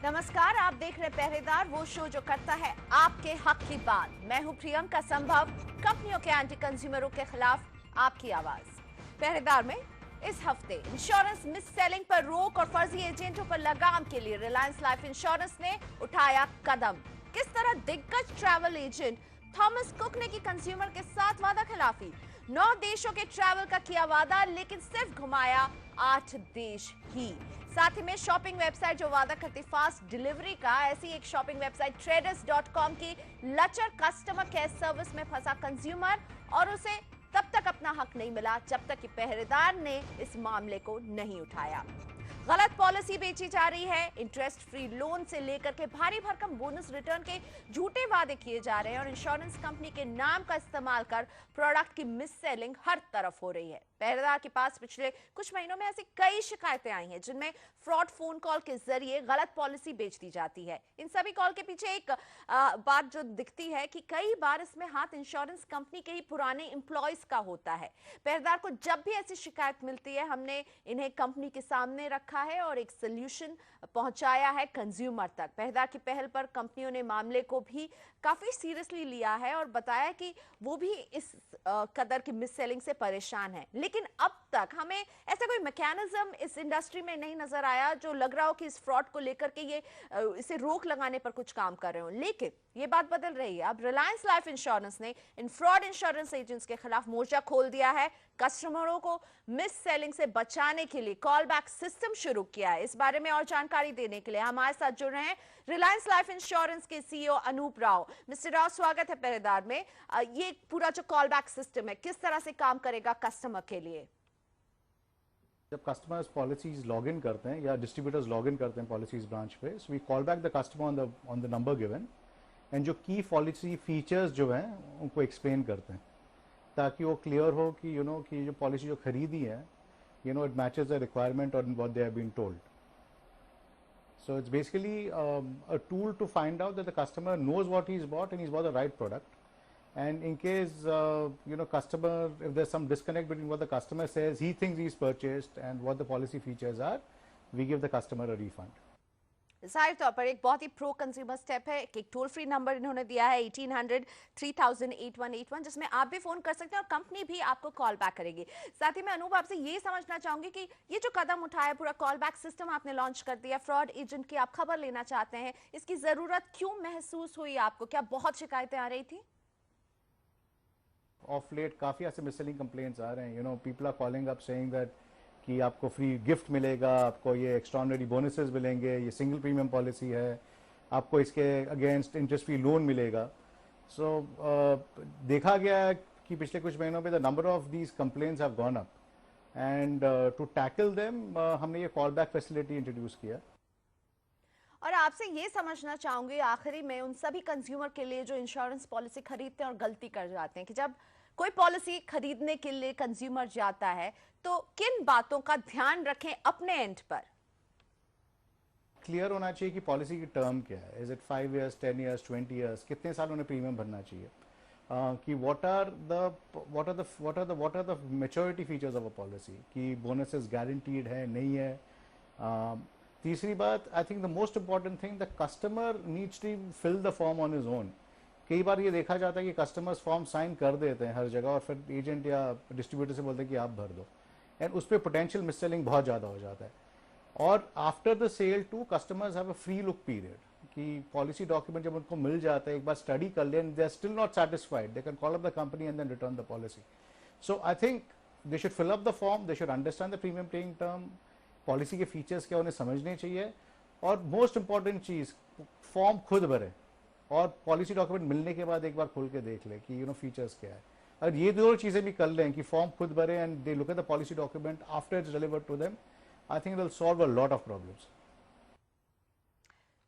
नमस्कार, आप देख रहे पहरेदार, वो शो जो करता है आपके हक की बात। मैं हूं प्रियंका संभव, कंपनियों के एंटी कंज्यूमरों के खिलाफ आपकी आवाज। पहरेदार में इस हफ्ते इंश्योरेंस मिस सेलिंग पर रोक और फर्जी एजेंटों पर लगाम के लिए रिलायंस लाइफ इंश्योरेंस ने उठाया कदम। किस तरह दिग्गज ट्रैवल एजेंट थॉमस कुक ने की कंज्यूमर के साथ वादा खिलाफी। 9 देशों के ट्रैवल का किया वादा, लेकिन सिर्फ घुमाया 8 देश ही। साथ ही में शॉपिंग वेबसाइट जो वादा करती फास्ट डिलीवरी का, ऐसी एक शॉपिंग वेबसाइट traders.com की लचर कस्टमर केयर सर्विस में फंसा कंज्यूमर, और उसे तब तक अपना हक नहीं मिला जब तक कि पहरेदार ने इस मामले को नहीं उठाया। गलत पॉलिसी बेची जा रही है, इंटरेस्ट फ्री लोन से लेकर के भारी भरकम बोनस रिटर्न के झूठे वादे किए जा रहे हैं, और इंश्योरेंस कंपनी के नाम का इस्तेमाल कर प्रोडक्ट की मिस सेलिंग हर तरफ हो रही है। पहरेदार के पास पिछले कुछ महीनों में ऐसी कई शिकायतें आई हैं जिनमें फ्रॉड फोन कॉल के जरिए गलत पॉलिसी बेच दी जाती है। इन सभी कॉल के पीछे एक बात जो दिखती है कि कई बार इसमें हाथ इंश्योरेंस कंपनी के ही पुराने एम्प्लॉयज का होता है। पहरेदार को जब भी ऐसी शिकायत मिलती है, हमने इन्हें कंपनी के सामने रखा है और एक सोल्यूशन पहुंचाया है कंज्यूमर तक। पहरेदार की पहल पर कंपनियों ने मामले को भी काफी सीरियसली लिया है और बताया कि वो भी इस कदर की मिस सेलिंग से परेशान है। लेकिन अब तक हमें ऐसा कोई मैकेनिज्म इस इंडस्ट्री में नहीं नजर आया जो लग रहा हो कि इस फ्रॉड को लेकर के ये इसे रोक लगाने पर कुछ काम कर रहे हो। लेकिन ये बात बदल रही है। अब रिलायंस लाइफ इंश्योरेंस ने इन फ्रॉड इंश्योरेंस एजेंट्स के खिलाफ मोर्चा खोल दिया है। कस्टमरों को मिस सेलिंग से बचाने के लिए कॉल बैक सिस्टम शुरू किया है। इस बारे में और जानकारी देने के लिए हमारे साथ जुड़ रहे हैं रिलायंस लाइफ इंश्योरेंस के सीईओ अनूप राव। मिस्टर राव, स्वागत है पहरेदार में। ये पूरा जो कॉल बैक सिस्टम है किस तरह से काम करेगा कस्टमर के लिए? जब कस्टमर्स पॉलिसीज लॉग इन करते हैं या डिस्ट्रीब्यूटर्स लॉग इन करते हैं पॉलिसीज ब्रांच पे, so we call back the customer on the number given and जो की पॉलिसी फीचर्स जो हैं उनको एक्सप्लेन करते हैं ताकि वो क्लियर हो कि कि जो पॉलिसी जो खरीदी है इट मैचेस द रिक्वायरमेंट और what they have been told. So it's basically a tool to find out that the customer knows what he's bought and he's bought the right product. And in case customer, if there's some disconnect between what the customer says he thinks he's purchased and what the policy features are, we give the customer a refund. जाहिर तौर पर एक बहुत ही pro consumer step है। एक toll free number इन्होंने दिया है 1800-3000-8181, जिसमें आप भी फोन कर सकते हैं और कंपनी भी आपको कॉल बैक करेगी। साथ ही मैं अनूप आपसे ये समझना चाहूंगी कि ये जो कदम उठाया, पूरा कॉल बैक सिस्टम आपने लॉन्च कर दिया, फ्रॉड एजेंट की आप खबर लेना चाहते हैं, इसकी जरूरत क्यों महसूस हुई आपको? क्या बहुत शिकायतें आ रही थी? ऑफ लेट काफी ऐसे मिससेलिंग कंप्लेंट्स आ रहे हैं. People are calling up saying that कि आपको फ्री गिफ्ट मिलेगा, आपको ये एक्स्ट्राऑर्डिनरी बोनसेस मिलेंगे, ये सिंगल प्रीमियम पॉलिसी है, आपको इसके अगेंस्ट इंटरेस्ट फ्री लोन मिलेगा. सो देखा गया है कि पिछले कुछ महीनों में the number of these complaints have gone up and to tackle them हमने ये कॉल बैक फैसिलिटी इंट्रोड्यूस किया. और आपसे ये समझना चाहूंगी आखिरी में उन सभी कंज्यूमर के लिए जो इंश्योरेंस पॉलिसी खरीदते हैं और गलती कर जाते हैं, कि जब कोई पॉलिसी खरीदने के लिए कंज्यूमर जाता है तो किन बातों का ध्यान रखें अपने एंड पर? क्लियर होना चाहिए कि पॉलिसी की टर्म क्या है. Is it 5 years, 10 years, 20 years, कितने साल उन्हें प्रीमियम भरना चाहिए, कि what are the maturity features of a policy, कि बोनसेस गारंटीड है नहीं है. तीसरी बात, I think the most important thing, the customer needs to fill the form on his own. कई बार ये देखा जाता है कि कस्टमर्स फॉर्म साइन कर देते हैं हर जगह और फिर एजेंट या डिस्ट्रीब्यूटर से बोलते हैं कि आप भर दो, एंड उस पर पोटेंशियल मिससेलिंग बहुत ज़्यादा हो जाता है. और after the sale to customers have a free look period, कि पॉलिसी डॉक्यूमेंट जब उनको मिल जाता है, एक बार स्टडी कर ले and they are still not satisfied, they can call up the company and then return the policy. So I think they should fill up the form, they should understand the premium paying term, policy के features क्या उन्हें समझने चाहिए, और most important चीज़, form खुद भरे और policy document मिलने के बाद एक बार खोल के देख ले कि फीचर्स क्या है. अगर ये दोनों चीजें भी कर लें कि फॉर्म खुद भरे and they look at the policy document after it's delivered to them, I think it will solve a lot of problems.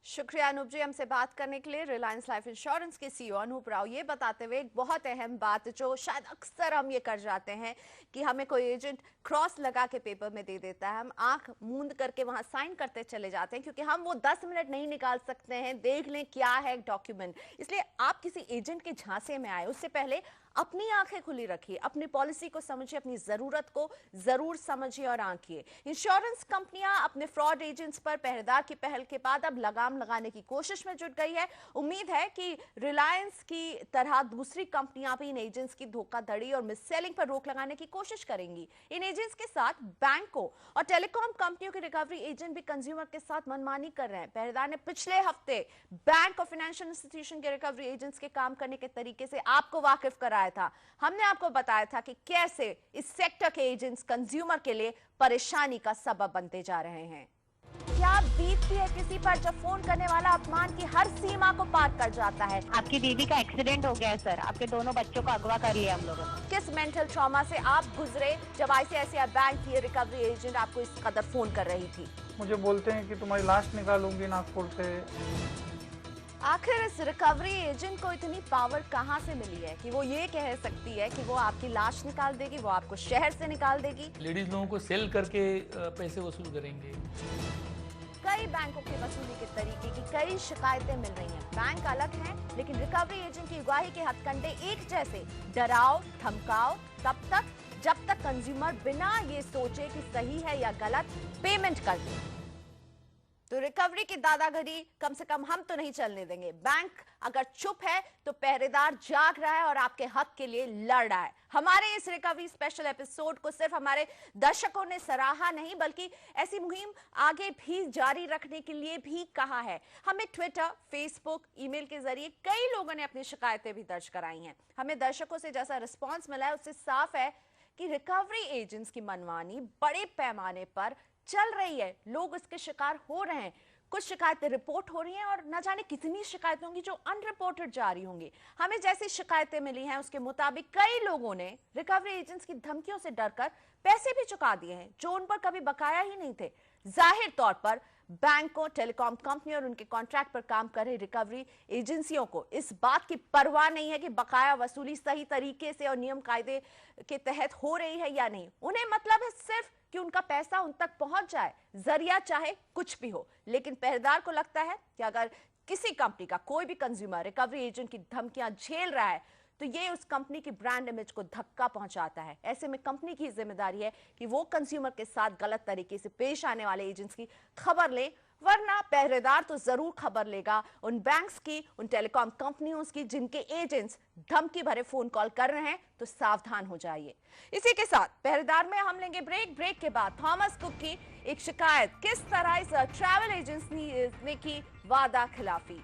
शुक्रिया अनूप जी हमसे बात करने के लिए। रिलायंस लाइफ इंश्योरेंस के सीईओ अनूप राव ये बताते हुए एक बहुत अहम बात जो शायद अक्सर हम ये कर जाते हैं कि हमें कोई एजेंट क्रॉस लगा के पेपर में दे देता है, हम आंख मूंद करके वहां साइन करते चले जाते हैं क्योंकि हम वो 10 मिनट नहीं निकाल सकते हैं देख लें क्या है डॉक्यूमेंट। इसलिए आप किसी एजेंट के झांसे में आए उससे पहले अपनी आंखें खुली रखिए, अपनी पॉलिसी को समझिए, अपनी जरूरत को जरूर समझिए और आंकिए। इंश्योरेंस कंपनियां अपने फ्रॉड एजेंट्स पर पहरेदार की पहल के बाद अब लगाम लगाने की कोशिश में जुट गई है। उम्मीद है कि रिलायंस की तरह दूसरी कंपनियां भी इन एजेंट्स की धोखाधड़ी और मिस सेलिंग पर रोक लगाने की कोशिश करेंगी। इन एजेंट्स के साथ बैंकों और टेलीकॉम कंपनियों के रिकवरी एजेंट भी कंज्यूमर के साथ मनमानी कर रहे हैं। पहरेदार ने पिछले हफ्ते बैंक और फाइनेंशियल इंस्टीट्यूशन के रिकवरी एजेंट्स के काम करने के तरीके से आपको वाकिफ कराया था। हमने आपको बताया था कि कैसे इस सेक्टर के एजेंट्स कंज्यूमर के लिए परेशानी का सबब बनते जा रहे हैं। क्या बीतती है किसी पर जब फोन करने वाला अपमान की हर सीमा को पार कर जाता है। आपकी दीदी का एक्सीडेंट हो गया है सर, आपके दोनों बच्चों को अगवा कर लिया हम लोगों ने। किस मेंटल ट्रॉमा से आप गुजरे जब आईसीआईसीआई बैंक की रिकवरी एजेंट आपको इस कदर फोन कर रही थी। मुझे बोलते हैं कि तुम्हारी लाश निकालूंगी नागपुर से। आखिर इस रिकवरी एजेंट को इतनी पावर कहां से मिली है कि वो ये कह सकती है कि वो आपकी लाश निकाल देगी, वो आपको शहर से निकाल देगी। लेडीज लोगों को सेल करके पैसे वसूल करेंगे। कई बैंकों की वसूली के तरीके की कई शिकायतें मिल रही हैं। बैंक अलग हैं, लेकिन रिकवरी एजेंट की अगुवाई के हथकंडे एक जैसे। डराओ धमकाओ तब तक जब तक कंज्यूमर बिना ये सोचे कि सही है या गलत पेमेंट कर दे। तो रिकवरी की दादागिरी कम से कम हम तो नहीं चलने देंगे। बैंक अगर चुप है तो पहरेदार जाग रहा है और आपके हक के लिए लड़ रहा है। हमारे इस रिकवरी स्पेशल एपिसोड को सिर्फ हमारे दर्शकों ने सराहा नहीं बल्कि ऐसी मुहिम आगे भी जारी रखने के लिए भी कहा है। हमें ट्विटर, फेसबुक, ईमेल के जरिए कई लोगों ने अपनी शिकायतें भी दर्ज कराई हैं। हमें दर्शकों से जैसा रिस्पॉन्स मिला है उससे साफ है कि रिकवरी एजेंट्स की मनमानी बड़े पैमाने पर चल रही है। लोग इसके शिकार हो रहे हैं। कुछ शिकायतें रिपोर्ट हो रही हैं और न जाने कितनी शिकायतें होंगी जो अनरिपोर्टेड जारी होंगी। हमें जैसी शिकायतें मिली हैं उसके मुताबिक कई लोगों ने रिकवरी एजेंट्स की धमकियों से डरकर पैसे भी चुका दिए हैं जो उन पर कभी बकाया ही नहीं थे। जाहिर तौर पर बैंकों, टेलीकॉम कंपनियों और उनके कॉन्ट्रैक्ट पर काम कर रही रिकवरी एजेंसियों को इस बात की परवाह नहीं है कि बकाया वसूली सही तरीके से और नियम कायदे के तहत हो रही है या नहीं। उन्हें मतलब है सिर्फ कि उनका पैसा उन तक पहुंच जाए, जरिया चाहे कुछ भी हो। लेकिन पहरेदार को लगता है कि अगर किसी कंपनी का कोई भी कंज्यूमर रिकवरी एजेंट की धमकियां झेल रहा है तो ये उस कंपनी की ब्रांड इमेज को धक्का पहुंचाता है। ऐसे में कंपनी की जिम्मेदारी है कि वो कंज्यूमर के साथ गलत तरीके से पेश आने वाले एजेंट्स की खबर ले, वरना पहरेदार तो जरूर खबर लेगा उन बैंक्स की, उन टेलीकॉम कंपनियों की जिनके एजेंट्स धमकी भरे फोन कॉल कर रहे हैं। तो सावधान हो जाइए। इसी के साथ पहरेदार में हम लेंगे ब्रेक के बाद थॉमस कुक की एक शिकायत, किस तरह इस ट्रैवल एजेंसी ने की वादा खिलाफी।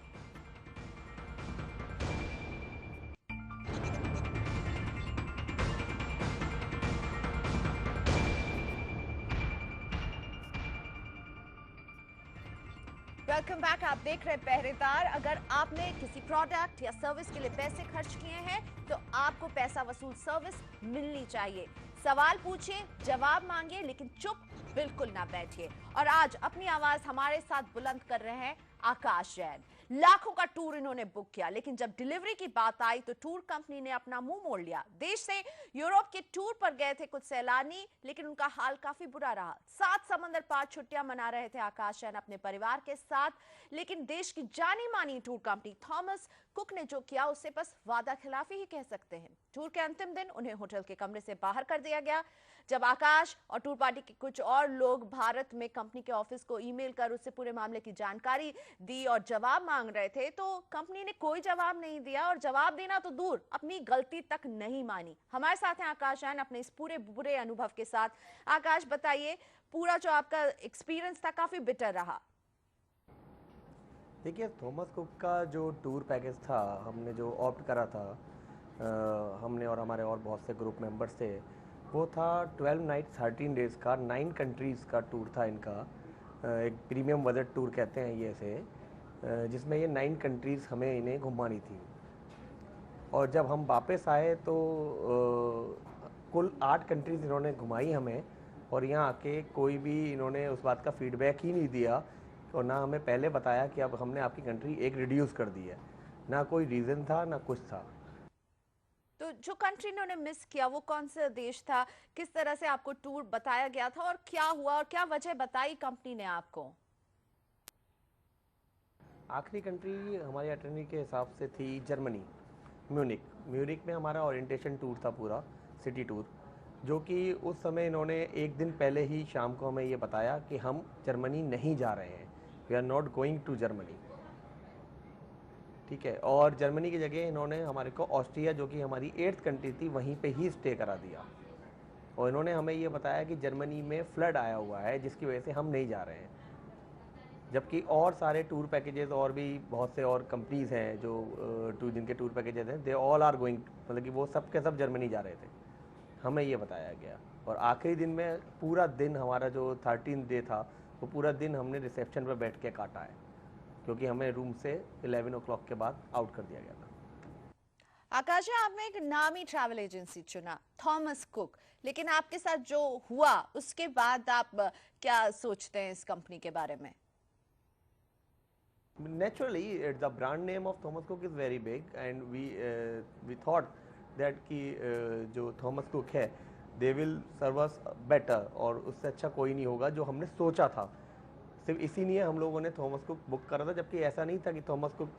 Welcome back. आप देख रहे हैं पहरेदार। अगर आपने किसी प्रोडक्ट या सर्विस के लिए पैसे खर्च किए हैं तो आपको पैसा वसूल सर्विस मिलनी चाहिए। सवाल पूछिए, जवाब मांगिए, लेकिन चुप बिल्कुल ना बैठिए। और आज अपनी आवाज हमारे साथ बुलंद कर रहे हैं आकाश जैन। लाखों का टूर इन्होंने बुक किया, लेकिन जब डिलीवरी की बात आई तो टूर कंपनी ने अपना मुंह मोड़ लिया। देश से यूरोप के टूर पर गए थे कुछ सैलानी, लेकिन उनका हाल काफी बुरा रहा। 7 समंदर पार छुट्टियां मना रहे थे आकाश जैन अपने परिवार के साथ, लेकिन देश की जानी मानी टूर कंपनी थॉमस कुक ने जो किया उसे बस वादा खिलाफी ही कह सकते हैं। टूर के अंतिम दिन उन्हें होटल के कमरे से बाहर कर दिया गया। जब आकाश और टूर पार्टी के कुछ और लोग भारत में कंपनी के ऑफिस को ईमेल कर उससे पूरे मामले की जानकारी दी और जवाब मांग रहे थे तो कंपनी ने कोई जवाब नहीं दिया, और जवाब देना तो दूर, अपनी गलती तक नहीं मानी। हमारे साथ हैं आकाश जैन अपने इस पूरे बुरे अनुभव के साथ। आकाश, बताइए, पूरा जो आपका एक्सपीरियंस था काफी बिटर रहा। देखिए, थॉमस कुक का जो टूर पैकेज था, हमने जो ऑप्ट करा था, हमने और हमारे और बहुत से ग्रुप मेंबर्स थे, वो था 12 नाइट 13 डेज़ का 9 कंट्रीज़ का टूर था इनका। एक प्रीमियम बजट टूर कहते हैं ये से, जिसमें ये 9 कंट्रीज़ हमें इन्हें घुमानी थी। और जब हम वापस आए तो कुल 8 कंट्रीज़ इन्होंने घुमाई हमें, और यहाँ आके कोई भी इन्होंने उस बात का फीडबैक ही नहीं दिया और ना हमें पहले बताया कि अब हमने आपकी कंट्री एक रिड्यूस कर दी है, ना कोई रीज़न था ना कुछ था। तो जो कंट्री इन्होंने मिस किया वो कौन सा देश था, किस तरह से आपको टूर बताया गया था और क्या हुआ और क्या वजह बताई कंपनी ने आपको? आखिरी कंट्री हमारी अटर्नी के हिसाब से थी जर्मनी, म्यूनिक। म्यूनिक में हमारा ओरिएंटेशन टूर था, पूरा सिटी टूर, जो कि उस समय इन्होंने एक दिन पहले ही शाम को हमें ये बताया कि हम जर्मनी नहीं जा रहे हैं, we are not going to Germany. ठीक है, और जर्मनी की जगह इन्होंने हमारे को ऑस्ट्रिया, जो कि हमारी 8th कंट्री थी, वहीं पे ही स्टे करा दिया। और इन्होंने हमें ये बताया कि जर्मनी में फ्लड आया हुआ है जिसकी वजह से हम नहीं जा रहे हैं। जबकि और सारे टूर पैकेजेस और भी बहुत से और कंपनीज हैं जो जिनके टूर पैकेजेस हैं, दे ऑल आर गोइंग, मतलब कि वो सब के सब जर्मनी जा रहे थे, हमें ये बताया गया। और आखिरी दिन में पूरा दिन हमारा जो 13th डे था, वो पूरा दिन हमने रिसेप्शन पर बैठ के काटा है, क्योंकि हमें रूम से 11 o'clock के बाद आउट कर दिया गया था। आकाश जी, आपने एक नामी ट्रैवल एजेंसी चुना, थॉमस कुक, लेकिन आपके साथ जो हुआ उसके बाद आप क्या सोचते हैं इस कंपनी के बारे में? Naturally, the brand name of Thomas Cook is very big, and we thought that कि जो Thomas Cook है, they will serve us better, और उससे अच्छा कोई नहीं होगा जो हमने सोचा था। सिर्फ इसीलिए हम लोगों ने थॉमस कुक बुक करा था, जबकि ऐसा नहीं था कि थॉमस कुक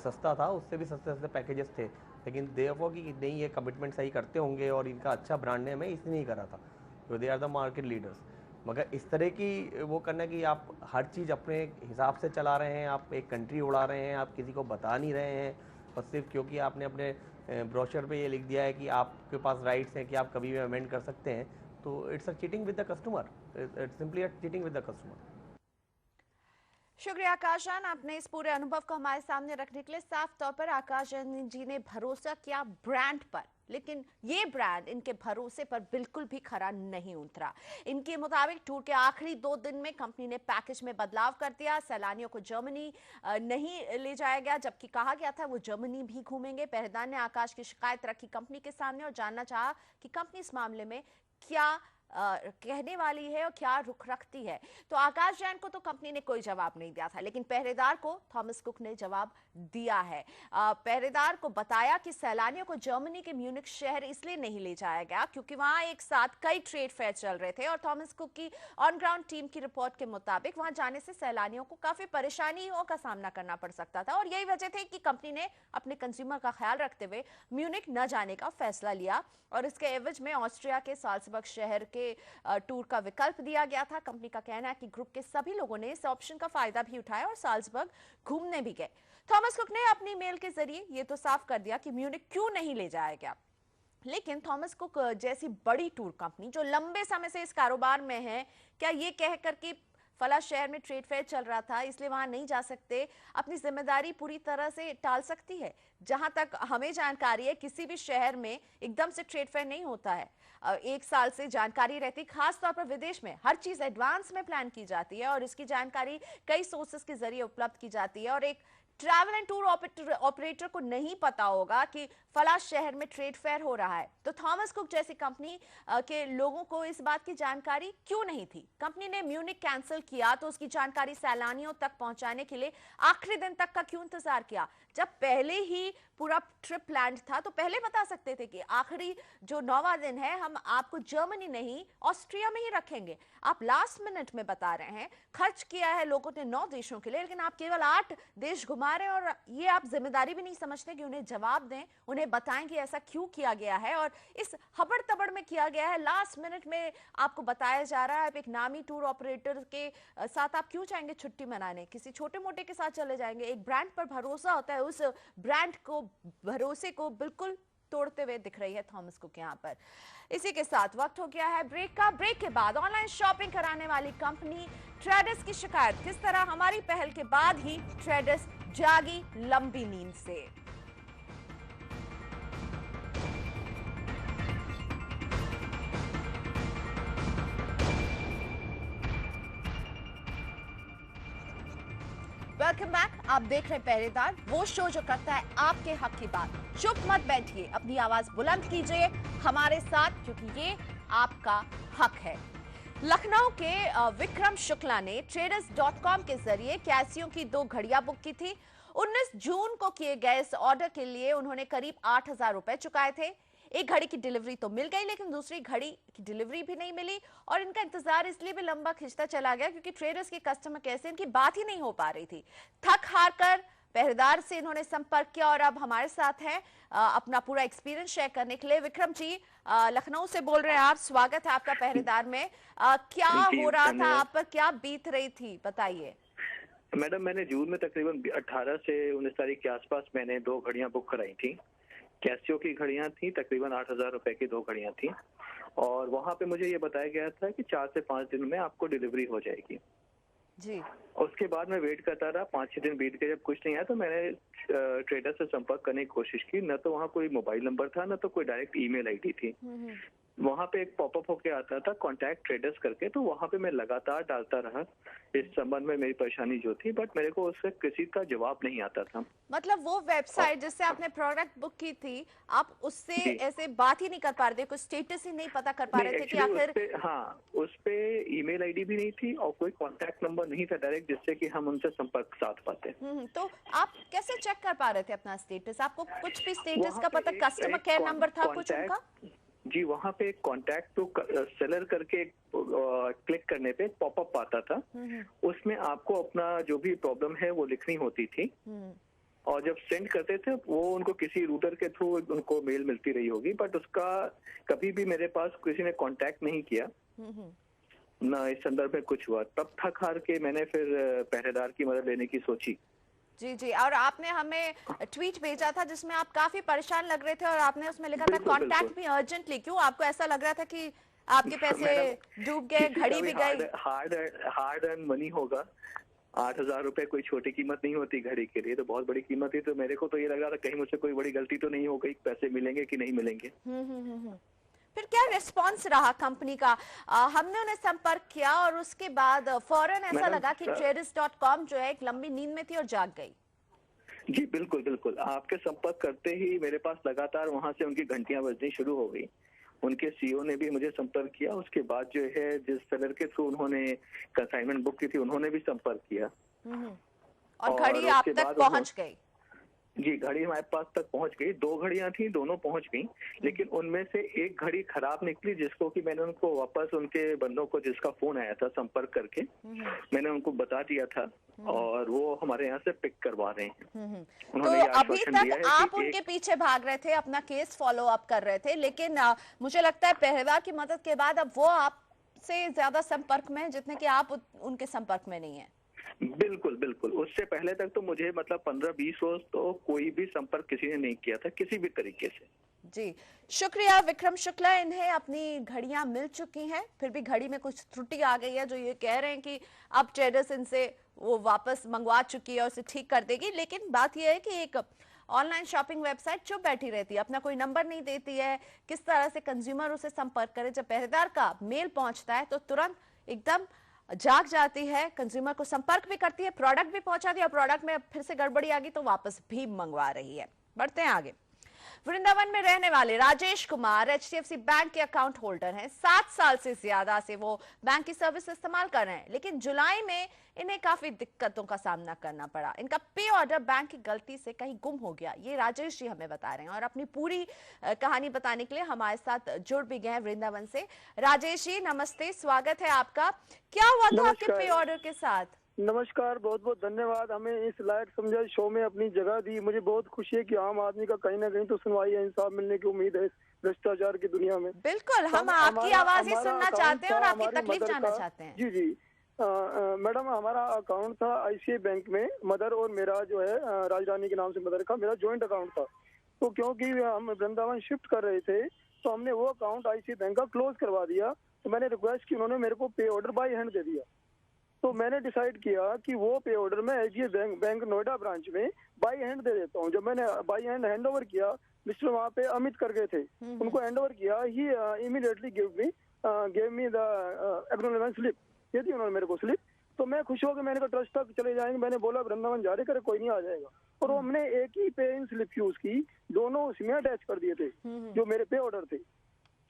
सस्ता था, उससे भी सस्ते सस्ते पैकेजेस थे, लेकिन देखो कि नहीं ये कमिटमेंट सही करते होंगे और इनका अच्छा ब्रांड नेम है, इसलिए नहीं करा था, तो they are the market leaders. मगर इस तरह की वो करना कि आप हर चीज़ अपने हिसाब से चला रहे हैं, आप एक कंट्री उड़ा रहे हैं, आप किसी को बता नहीं रहे हैं, और सिर्फ क्योंकि आपने अपने ब्रोशर पे ये लिख दिया है कि आपके पास राइट्स हैं कि आप कभी भी अमेंड कर सकते हैं, तो it's a cheating with the customer, it's simply a cheating with the customer. शुक्रिया आकाश जान, आपने इस पूरे अनुभव को हमारे सामने रखने के लिए। साफ तौर पर आकाश जान जी ने भरोसा किया ब्रांड पर, लेकिन ये ब्रांड इनके भरोसे पर बिल्कुल भी खरा नहीं उतरा। इनके मुताबिक टूर के आखिरी 2 दिन में कंपनी ने पैकेज में बदलाव कर दिया, सैलानियों को जर्मनी नहीं ले जाया गया, जबकि कहा गया था वो जर्मनी भी घूमेंगे। पहरेदार ने आकाश की शिकायत रखी कंपनी के सामने और जानना चाहा कि कंपनी इस मामले में क्या कहने वाली है और क्या रुख रखती है। तो आकाश जैन को तो कंपनी ने कोई जवाब नहीं दिया था, लेकिन पहरेदार को थॉमस कुक ने जवाब दिया है। पहरेदार को बताया कि सैलानियों को जर्मनी के म्यूनिक शहर इसलिए नहीं ले जाया गया क्योंकि वहां एक साथ कई ट्रेड फेयर चल रहे थे, और थॉमस कुक की ऑन ग्राउंड टीम की रिपोर्ट के मुताबिक वहां जाने से सैलानियों को काफी परेशानियों का सामना करना पड़ सकता था, और यही वजह थी कि कंपनी ने अपने कंज्यूमर का ख्याल रखते हुए म्यूनिक न जाने का फैसला लिया, और इसके एवज में ऑस्ट्रिया के साल्जबर्ग शहर के टूर का विकल्प दिया गया था। कंपनी का कहना है कि ग्रुप के सभी लोगों ने इस ऑप्शन का फायदा भी उठाया और साल्जबर्ग घूमने भी गए। थॉमस कुक ने अपनी मेल के जरिए ये तो साफ कर दिया कि म्यूनिक क्यों नहीं ले जाया गया, लेकिन थॉमस कुक जैसी बड़ी टूर कंपनी जो लंबे समय से इस कारोबार में है, क्या ये कह करके फला शहर में ट्रेड फेयर चल रहा था इसलिए वहां नहीं जा सकते, अपनी जिम्मेदारी पूरी तरह से टाल सकती है? जहां तक हमें जानकारी है, किसी भी शहर में एकदम से ट्रेड फेयर नहीं होता है। 1 साल से जानकारी रहती, खास तौर पर विदेश में हर चीज एडवांस में प्लान की जाती है और इसकी जानकारी कई सोर्सेस के जरिए उपलब्ध की जाती है, और एक ट्रैवल एंड टूर ऑपरेटर को नहीं पता होगा कि फला शहर में ट्रेड फेयर हो रहा है। तो थॉमस कुक जैसी कंपनी के लोगों को इस बात की जानकारी क्यों नहीं थी? कंपनी ने म्यूनिक कैंसिल किया तो उसकी जानकारी सैलानियों तक पहुंचाने के लिए आखिरी दिन तक का क्यों इंतजार किया? जब पहले ही पूरा ट्रिप प्लान था तो पहले बता सकते थे कि आखिरी जो 9वां दिन है हम आपको जर्मनी नहीं ऑस्ट्रिया में ही रखेंगे। आप लास्ट मिनट में बता रहे हैं, खर्च किया है लोगों ने 9 देशों के लिए, लेकिन आप केवल 8 देश घुमा रहे हैं, और ये आप जिम्मेदारी भी नहीं समझते कि उन्हें जवाब दें, उन्हें बताएं कि ऐसा क्यों किया गया है, और इस हबड़ तबड़ में किया गया है। लास्ट मिनट में आपको बताया जा रहा है, आप एक नामी टूर ऑपरेटर के साथ आप क्यों जाएंगे छुट्टी मनाने? किसी छोटे मोटे के साथ चले जाएंगे। एक ब्रांड पर भरोसा होता है, उस ब्रांड को भरोसे को बिल्कुल तोड़ते हुए दिख रही है थॉमस कुक यहाँ पर। इसी के साथ वक्त हो गया है ब्रेक का। ब्रेक के बाद ऑनलाइन शॉपिंग कराने वाली कंपनी ट्रेडर्स की शिकायत, किस तरह हमारी पहल के बाद ही ट्रेडर्स जागी लंबी नींद से। Welcome back. आप देख रहे पहरेदार, वो शो जो करता है आपके हक की बात। चुप मत बैठिए, अपनी आवाज बुलंद कीजिए हमारे साथ, क्योंकि ये आपका हक है। लखनऊ के विक्रम शुक्ला ने traders.com के जरिए कैसियो की 2 घड़ियां बुक की थी। 19 जून को किए गए इस ऑर्डर के लिए उन्होंने करीब 8,000 रुपए चुकाए थे। एक घड़ी की डिलीवरी तो मिल गई, लेकिन दूसरी घड़ी की डिलीवरी भी नहीं मिली और इनका इंतजार इसलिए भी लंबा खिंचता चला गया क्योंकि ट्रेडर्स के कस्टमर केयर से इनकी बात ही नहीं हो पा रही थी। थक हार कर पहरेदार से इन्होंने संपर्क किया और अब हमारे साथ हैं अपना पूरा एक्सपीरियंस शेयर करने के लिए विक्रम जी, लखनऊ से बोल रहे हैं आप। स्वागत है आपका पहरेदार में। क्या हो रहा था, आप पर क्या बीत रही थी, बताइए। मैडम, मैंने जून में तकरीबन 18 से 19 तारीख के आसपास मैंने 2 घड़ियां बुक कराई थी। कैसियो की घड़ियां थी, तकरीबन 8,000 रुपए की 2 घड़ियां थी और वहां पे मुझे ये बताया गया था कि 4 से 5 दिन में आपको डिलीवरी हो जाएगी जी। उसके बाद मैं वेट करता रहा। 5-6 दिन बीत गए, जब कुछ नहीं आया तो मैंने ट्रेडर से संपर्क करने की कोशिश की। न तो वहाँ कोई मोबाइल नंबर था, न तो कोई डायरेक्ट ईमेल आईडी थी। वहाँ पे एक पॉपअप होके आता था कॉन्टैक्ट ट्रेडर्स करके, तो वहाँ पे मैं लगातार डालता रहा इस संबंध में मेरी परेशानी जो थी, बट मेरे को उससे किसी का जवाब नहीं आता था। मतलब वो वेबसाइट जिससे आपने प्रोडक्ट बुक की थी, आप उससे ऐसे बात ही नहीं कर पा रहे थे, कुछ स्टेटस ही नहीं पता कर पा रहे थे कि आखिर? हाँ, उस पे ईमेल आईडी भी नहीं थी और कोई कॉन्टैक्ट नंबर नहीं था डायरेक्ट जिससे कि हम उनसे संपर्क साध पाते। तो आप कैसे चेक कर पा रहे थे अपना स्टेटस? आपको कुछ भी स्टेटस का पता? कस्टमर केयर नंबर था कुछ उनका? जी, वहाँ पे कॉन्टैक्ट टू सेलर करके क्लिक करने पे पॉपअप आता था। उसमें आपको अपना जो भी प्रॉब्लम है वो लिखनी होती थी और जब सेंड करते थे वो उनको किसी रूटर के थ्रू उनको मेल मिलती रही होगी, बट उसका कभी भी मेरे पास किसी ने कांटेक्ट नहीं किया, ना इस संदर्भ में कुछ हुआ। तब थक हार के मैंने फिर पहरेदार की मदद लेने की सोची। जी जी, और आपने हमें ट्वीट भेजा था जिसमें आप काफी परेशान लग रहे थे और आपने उसमें लिखा था कांटेक्ट मी अर्जेंटली। क्यों, आपको ऐसा लग रहा था कि आपके पैसे डूब गए, घड़ी भी गई? हार्ड अर्न मनी होगा। 8,000 रुपए कोई छोटी कीमत नहीं होती घड़ी के लिए, तो बहुत बड़ी कीमत थी। तो मेरे को तो ये लग रहा था कहीं मुझसे कोई बड़ी गलती तो नहीं हो गई, पैसे मिलेंगे कि नहीं मिलेंगे। फिर क्या रिस्पांस रहा कंपनी का? हमने उन्हें संपर्क किया और उसके बाद फौरन ऐसा लगा कि traders.com जो है एक लंबी नींद में थी और जाग गई। जी बिल्कुल बिल्कुल, आपके संपर्क करते ही मेरे पास लगातार वहां से उनकी घंटियां बजनी शुरू हो गई। उनके सीईओ ने भी मुझे संपर्क किया। उसके बाद जो है जिस सेलर के थ्रू उन्होंने कंसाइनमेंट बुक की थी उन्होंने भी संपर्क किया और घड़ी आप तक पहुंच गई? जी, घड़ी हमारे पास तक पहुंच गई। 2 घड़ियां थी, दोनों पहुंच गई, लेकिन उनमें से एक घड़ी खराब निकली जिसको कि मैंने उनको वापस उनके बंदों को जिसका फोन आया था संपर्क करके मैंने उनको बता दिया था और वो हमारे यहाँ से पिक करवा रहे हैं। तो अभी तक आप उनके पीछे भाग रहे थे, अपना केस फॉलो अप कर रहे थे, लेकिन मुझे लगता है पहरेदार की मदद के बाद अब वो आपसे ज्यादा संपर्क में है जितने कि आप उनके संपर्क में नहीं है। बिल्कुल बिल्कुल, उससे पहले तक तो मुझे मतलब 15-20 रोज तो कोई भी संपर्क किसी ने नहीं किया था किसी भी तरीके से। जी, शुक्रिया विक्रम शुक्ला। इन्हें अपनी घड़ियां मिल चुकी हैं, फिर भी घड़ी में कुछ त्रुटि आ गई है जो ये कह रहे हैं कि अब ट्रेडर्स इनसे वो वापस मंगवा चुकी है और उसे ठीक कर देगी। लेकिन बात यह है कि एक ऑनलाइन शॉपिंग वेबसाइट चुप बैठी रहती है, अपना कोई नंबर नहीं देती है, किस तरह से कंज्यूमर उसे संपर्क करे। जब पहरेदार का मेल पहुंचता है तो तुरंत एकदम जाग जाती है, कंज्यूमर को संपर्क भी करती है, प्रोडक्ट भी पहुंचा दिया, प्रोडक्ट में फिर से गड़बड़ी आ गई तो वापस भी मंगवा रही है। बढ़ते हैं आगे। वृंदावन में रहने वाले राजेश कुमार HDFC बैंक के अकाउंट होल्डर हैं। 7 साल से ज्यादा से वो बैंक की सर्विस इस्तेमाल कर रहे हैं, लेकिन जुलाई में इन्हें काफी दिक्कतों का सामना करना पड़ा। इनका पे ऑर्डर बैंक की गलती से कहीं गुम हो गया, ये राजेश जी हमें बता रहे हैं और अपनी पूरी कहानी बताने के लिए हमारे साथ जुड़ भी गए हैं वृंदावन से। राजेश जी नमस्ते, स्वागत है आपका। क्या हुआ था आपके पे ऑर्डर के साथ? नमस्कार, बहुत बहुत धन्यवाद हमें इस लायक समझा शो में अपनी जगह दी। मुझे बहुत खुशी है कि आम आदमी का कहीं ना कहीं तो सुनवाई या इंसाफ मिलने की उम्मीद है भ्रष्टाचार की दुनिया में। बिल्कुल, हम आपकी आवाज ही सुनना चाहते हैं और आपकी तकलीफ जानना चाहते हैं। जी जी मैडम, हमारा अकाउंट था ICICI बैंक में, मदर और मेरा जो है राजरानी के नाम से मदर का मेरा ज्वाइंट अकाउंट था। तो क्योंकि हम वृंदावन शिफ्ट कर रहे थे तो हमने वो अकाउंट ICICI बैंक का क्लोज करवा दिया। तो मैंने रिक्वेस्ट की, उन्होंने मेरे को पे ऑर्डर बाय हैंड दे दिया। तो मैंने डिसाइड किया कि वो पे ऑर्डर मैं HDFC बैंक नोएडा ब्रांच में बाय हैंड दे देता हूँ। जब मैंने बाय हैंड हैंड ओवर किया, मिस्टर वहाँ पे अमित कर गए थे, उनको हैंड ओवर किया, he immediately give me the acknowledgement slip, ये थी उन्होंने मेरे को स्लिप। तो मैं खुश हो गया, मैंने कहा ट्रस्ट तक चले जाएंगे। मैंने बोला वृंदावन जा रहे करे, कोई नहीं आ जाएगा। और हमने एक ही पे इन स्लिप यूज की, दोनों उसमें अटैच कर दिए थे जो मेरे पे ऑर्डर थे।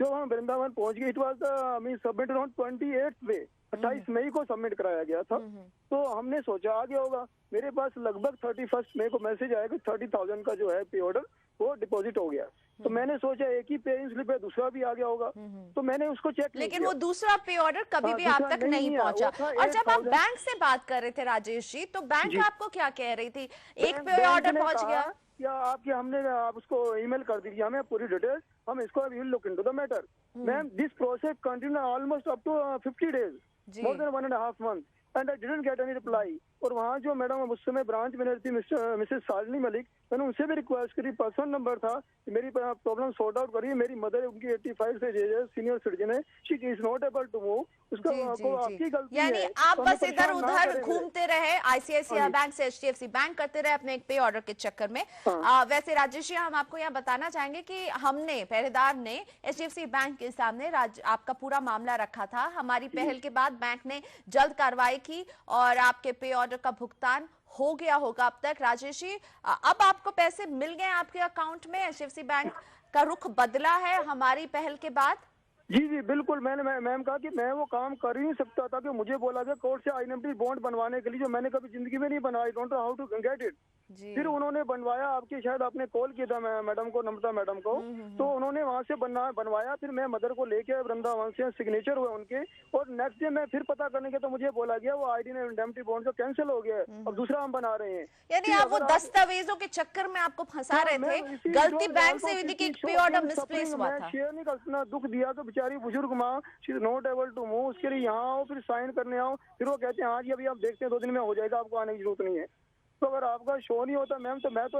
जो हम वृंदावन पहुंच गए, it was mean submitted on 28 में, 28 मई को सबमिट कराया गया था। तो हमने सोचा आ गया होगा। मेरे पास लगभग 31 मई को मैसेज आया कि 30,000 का जो है पे ऑर्डर वो डिपॉजिट हो गया। तो मैंने सोचा एक ही पे स्लिप है, दूसरा भी आ गया होगा, तो मैंने उसको चेक नहीं लेकिन किया। वो दूसरा पे ऑर्डर कभी भी आप दूसरा तक नहीं नहीं आया, पहुंचा। वो था और जब आप 8,000 बैंक से बात कर रहे थे राजेश जी, तो बैंक आपको क्या कह रही थी? एक पे बैंक ऑर्डर ने पहुंच कहा गया, क्या आपके हमने आप उसको ईमेल कर दीजिए हमें पूरी डिटेल्स, हम इसको will look into the matter. Ma'am this process continue almost up to 50 days, जी। More than 1.5 months and I didn't get any reply. और वहाँ जो मैडम उस समय ब्रांच मैनेजर थी मिसेस साजनी मलिक, मैंने उनसे भी रिक्वेस्ट करी, पर्सनल नंबर था कि मेरी प्रॉब्लम सॉर्ट आउट करिए। मेरी मदर उनकी 85 से सीनियर सिटीजन है, she is not able to move, उसका जी, आपकी जी। गलती यानी है। आप तो हमें बस इधर परेशान ना उधर करें। घूमते रहे आईसीआईसीआई बैंक से एचडीएफसी बैंक करते रहे अपने एक पे ऑर्डर के चक्कर में। वैसे राजेश जी, हम आपको यहाँ बताना चाहेंगे कि हमने पहरेदार ने एचडीएफसी बैंक के सामने आपका पूरा मामला रखा था। हमारी पहल के बाद बैंक ने जल्द कार्रवाई की और आपके पे ऑर्डर का भुगतान हो गया होगा अब तक। राजेश जी, अब आपको पैसे मिल गए आपके अकाउंट में? एचडीएफसी बैंक का रुख बदला है हमारी पहल के बाद? जी जी बिल्कुल। मैंने मैम कहा कि मैं वो काम कर ही नहीं सकता था, कि मुझे बोला गया कोर्ट से आइडेंटिटी बॉन्ड बनवाने के लिए, जो मैंने कभी जिंदगी में नहीं बनाया। I don't know how to get it. फिर उन्होंने बनवाया, आपके शायद आपने कॉल किया था मैडम को, नम्रता मैडम को, तो उन्होंने वहाँ से बनवाया। फिर मैं मदर को लेके वृंदावन से सिग्नेचर हुए उनके, और नेक्स्ट डे मैं फिर पता करने के तो मुझे बोला गया वो आइडेंटिटी बॉन्ड जो कैंसिल हो गया है, अब दूसरा हम बना रहे हैं। यानी आप वो दस्तावेजों के चक्कर में आपको फंसा रहे थे, गलती बैंक से हुई थी कि एक पे ऑर्डर मिसप्लेस हुआ था। शेयर नहीं कर सकता, दुख दिया तो बेचारी बुजुर्ग माँ, she is not able to move, उसके लिए यहाँ आओ, फिर साइन करने आओ, फिर वो कहते हैं हाँ जी अभी आप देखते हैं 2 दिन में हो जाएगा, आपको आने की जरूरत नहीं है। तो अगर आपका शो नहीं होता मैम, तो मैं तो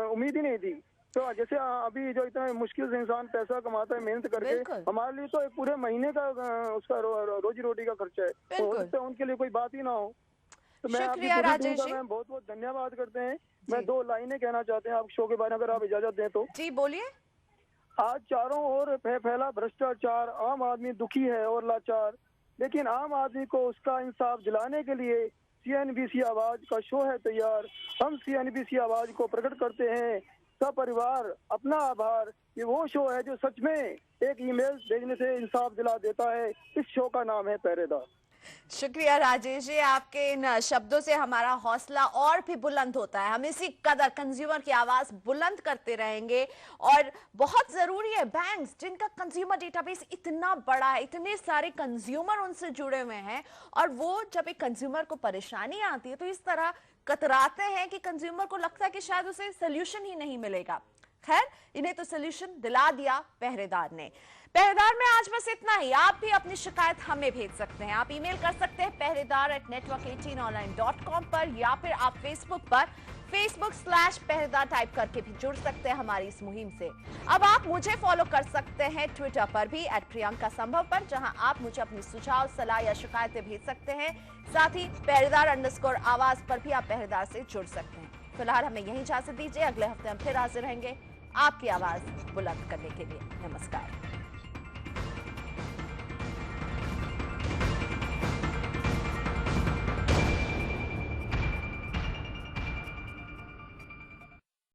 उम्मीद ही नहीं थी। तो जैसे अभी जो इतना मुश्किल से इंसान पैसा कमाता है मेहनत करके, हमारे लिए तो एक पूरे महीने का उसका रोजी रोटी का खर्चा है, तो उनके लिए कोई बात ही ना हो। तो मैं आपकी मैम बहुत बहुत धन्यवाद करते हैं। मैं 2 लाइनें कहना चाहते हैं आप शो के बारे में, अगर आप इजाजत दें तो। जी बोलिए। आज चारों ओर फैला भ्रष्टाचार, आम आदमी दुखी है और लाचार, लेकिन आम आदमी को उसका इंसाफ दिलाने के लिए सीएनबीसी आवाज का शो है तैयार। हम सीएनबीसी आवाज को प्रकट करते हैं सपरिवार अपना आभार। ये वो शो है जो सच में एक ईमेल भेजने से इंसाफ दिला देता है। इस शो का नाम है पहरेदार। शुक्रिया राजेश जी, आपके इन शब्दों से हमारा हौसला और भी बुलंद होता है। हम इसी कदर कंज्यूमर की आवाज बुलंद करते रहेंगे। और बहुत जरूरी है, बैंक्स जिनका कंज्यूमर डेटाबेस इतना बड़ा है, इतने सारे कंज्यूमर उनसे जुड़े हुए हैं, और वो जब एक कंज्यूमर को परेशानी आती है तो इस तरह कतराते हैं कि कंज्यूमर को लगता है कि शायद उसे सोल्यूशन ही नहीं मिलेगा। खैर, इन्हें तो सोल्यूशन दिला दिया पहरेदार ने। पहरेदार में आज बस इतना ही। आप भी अपनी शिकायत हमें भेज सकते हैं। आप ईमेल कर सकते हैं pehredar@network18online.com पर, या फिर आप फेसबुक पर facebook/पहरेदार टाइप करके भी जुड़ सकते हैं हमारी इस मुहिम से। अब आप मुझे फॉलो कर सकते हैं ट्विटर पर भी @प्रियंका संभव पर, जहां आप मुझे अपनी सुझाव, सलाह या शिकायतें भेज सकते हैं। साथ ही पहरेदार_आवाज पर भी आप पहरेदार से जुड़ सकते हैं। फिलहाल हमें यही इजाजत दीजिए। अगले हफ्ते हम फिर हाजिर रहेंगे आपकी आवाज बुलंद करने के लिए। नमस्कार।